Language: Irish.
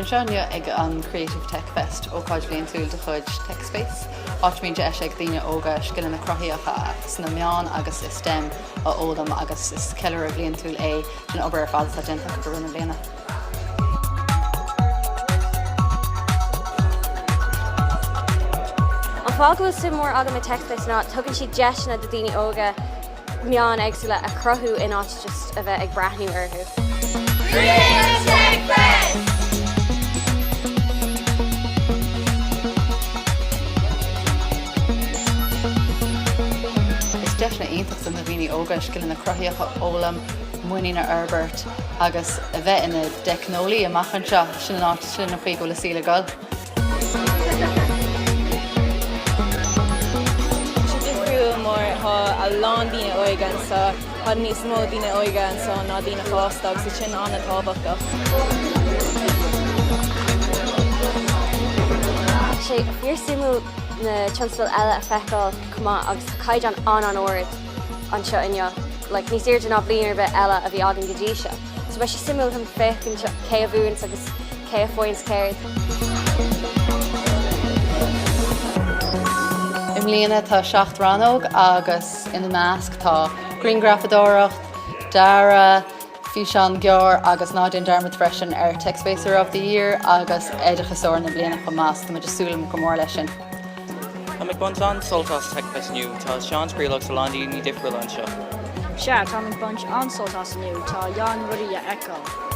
bliain seo ag an Creative Tech Fest ó chuid bliain túil de chuid Tech Space. Áit de ag daine óga scileann na cruthaíocha sna meán agus is STEM a ódam agus is ceile a bliain túil den obair fád a dénta go runna bliana. An fágil sim mór agam a Tech Space ná tugann si deisna de daine óga meán agsúla a crothú in áit just a bheith ag brathnú orthú. Creative Tech Fest! Is deisna aontas san na bhíine óga scileann na cruthaíocha ólam muoine na Herbert agus a bheith ina deicnolaí amachchan seo sin áit sin na faoi go le síle gáil. A lán dína óigan sa had níos mó dína óigan sa ná dína fásta agus sin anna tábhachtach. sé bhíor simú na tionscail eile a feiceáil cumá agus caiid an óir an seo inneo, like níos iarde ná blianar bheith eile a bhí agan go dtí seo. So bheith sé simú an fécinn cé a bhuains agus cé a fóins céir. Imlíana tá 7 ranóg agus ina measc tá greengrafadóireacht, dara, fiúseán geor agus nádín dermot freisin Tech Spacer of the Year agus éidechasóir na bliana go más tá just súlam go mór leis sin. Tá ag bunt an soltas Tech Fest nniu, tá Seán Spríoch sa landí ní difriúil an seo. Se tá ag bunt an soltas nniu tá Jan Ruí a eáil.